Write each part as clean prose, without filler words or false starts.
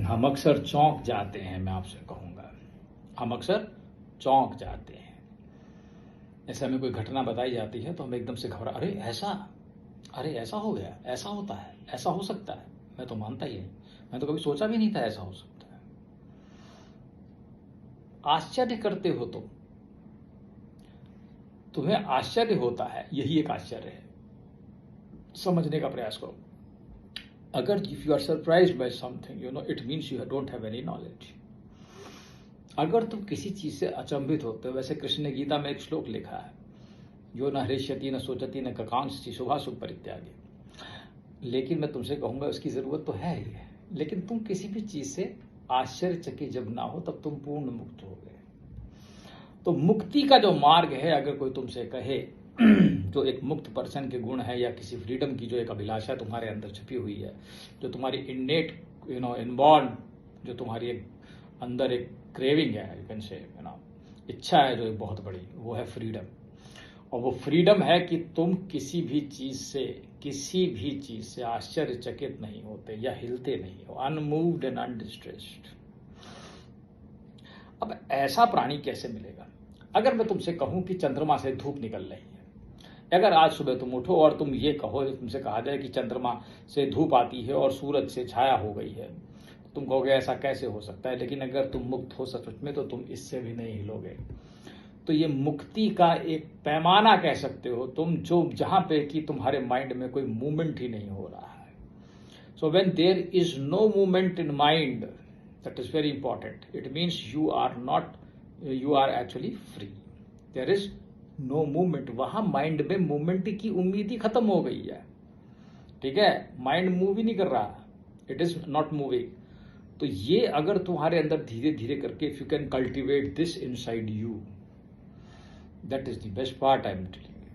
हम अक्सर चौंक जाते हैं, मैं आपसे कहूँगा, हम अक्सर चौंक जाते हैं। ऐसे हमें कोई घटना बताई जाती है तो हम एकदम से घबरा, अरे ऐसा हो गया, ऐसा होता है, ऐसा हो सकता है। मैं तो मानता ही नहीं, मैं तो कभी सोचा भी नहीं था ऐसा हो सकता है। आश्चर्य करते हो तुम्हें आश्चर्य होता है, यही एक आश्चर्य है। समझने का प्रयास करो। अगर if you are surprised by something, it means you don't have any knowledge. अगर तुम किसी चीज से अचंभित होते हो, वैसे कृष्ण ने गीता में एक श्लोक लिखा है, जो न हृष्यति न सोचति न ककांक्षति शुभाशुभ परित्यागी। लेकिन मैं तुमसे कहूंगा उसकी जरूरत तो है ही है, लेकिन तुम किसी भी चीज से आश्चर्यचकित जब ना हो तब तुम पूर्ण मुक्त हो गए। तो मुक्ति का जो मार्ग है, अगर कोई तुमसे कहे जो एक मुक्त पर्सन के गुण है, या किसी फ्रीडम की जो एक अभिलाषा तुम्हारे अंदर छुपी हुई है, जो तुम्हारी इननेट इनबॉर्न, जो तुम्हारी एक अंदर एक क्रेविंग है, यू कैन से इच्छा है जो एक बहुत बड़ी, वो है फ्रीडम। और वो फ्रीडम है कि तुम किसी भी चीज से आश्चर्यचकित नहीं होते या हिलते नहीं हो, अनमूव्ड एंड अनडिस्ट्रेस्ड। अब ऐसा प्राणी कैसे मिलेगा? अगर मैं तुमसे कहूं कि चंद्रमा से धूप निकल रही है, अगर आज सुबह तुम उठो और तुम ये कहो, तुमसे कहा जाए कि चंद्रमा से धूप आती है और सूरज से छाया हो गई है, तुम कहोगे ऐसा कैसे हो सकता है। लेकिन अगर तुम मुक्त हो सच में तो तुम इससे भी नहीं हिलोगे। तो ये मुक्ति का एक पैमाना कह सकते हो तुम, जो जहां पे कि तुम्हारे माइंड में कोई मूवमेंट ही नहीं हो रहा है। So when there is no movement in mind, that is very important, it means you are actually free. There is no movement. वहां माइंड में मूवमेंट की उम्मीद ही खत्म हो गई है। ठीक है, माइंड मूव ही नहीं कर रहा, इट इज नॉट मूविंग। तो ये अगर तुम्हारे अंदर धीरे धीरे करके, if you can cultivate this inside you, that is the best part I am telling you.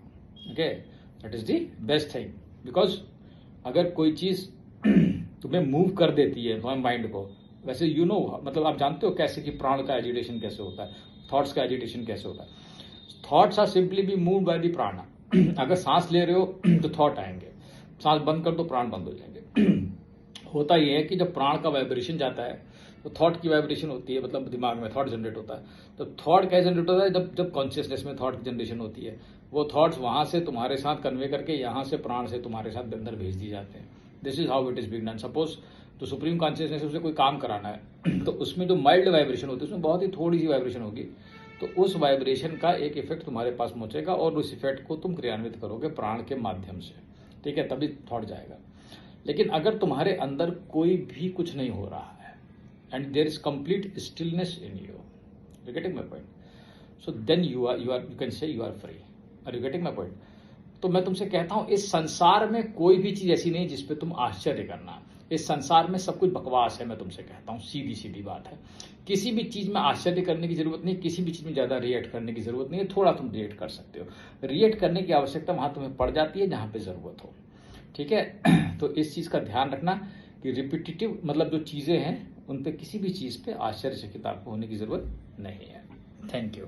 Okay, that is the best thing, because अगर कोई चीज तुम्हें मूव कर देती है तुम्हारे माइंड को, वैसे मतलब आप जानते हो कैसे कि प्राण का एजिटेशन कैसे होता है, थॉट्स का एजिटेशन कैसे होता है। Thoughts are simply be move by the prana. अगर सांस ले रहे हो तो थॉट आएंगे, सांस बंद कर दो प्राण बंद हो जाएंगे। होता यह है कि जब प्राण का वाइब्रेशन जाता है तो थॉट की वाइब्रेशन होती है, मतलब दिमाग में थॉट जनरेट होता है। तो थॉट कैसे जनरेट होता है? जब कॉन्शियसनेस में थॉट की जनरेशन होती है, वो थॉट्स वहां से तुम्हारे साथ कन्वे करके यहां से प्राण से तुम्हारे साथ अंदर भेज दिए जाते हैं। This is how it is being done. Suppose तो सुप्रीम कॉन्शियसनेस उसे कोई काम कराना है तो उसमें जो माइल्ड वाइब्रेशन होती है, उसमें बहुत ही थोड़ी सी वाइब्रेशन होगी, तो उस वाइब्रेशन का एक इफेक्ट तुम्हारे पास पहुंचेगा और उस इफेक्ट को तुम क्रियान्वित करोगे प्राण के माध्यम से। ठीक है, तभी थॉट जाएगा। लेकिन अगर तुम्हारे अंदर कोई भी कुछ नहीं हो रहा है and there is complete stillness in you, you getting my point? So then you can say you are free. Are you getting my point? तो मैं तुमसे कहता हूं, इस संसार में कोई भी चीज ऐसी नहीं जिसपे तुम आश्चर्य करना। इस संसार में सब कुछ बकवास है, मैं तुमसे कहता हूं, सीधी सीधी बात है। किसी भी चीज में आश्चर्य करने की जरूरत नहीं, किसी भी चीज में ज्यादा रिएक्ट करने की जरूरत नहीं है। थोड़ा तुम रिएक्ट कर सकते हो, रिएक्ट करने की आवश्यकता वहां तुम्हें पड़ जाती है जहां पे जरूरत हो। ठीक है, तो इस चीज का ध्यान रखना कि रिपीटेटिव मतलब जो चीजें हैं उन पे किसी भी चीज पे आश्चर्यचकित आपको होने की जरूरत नहीं है। Thank you.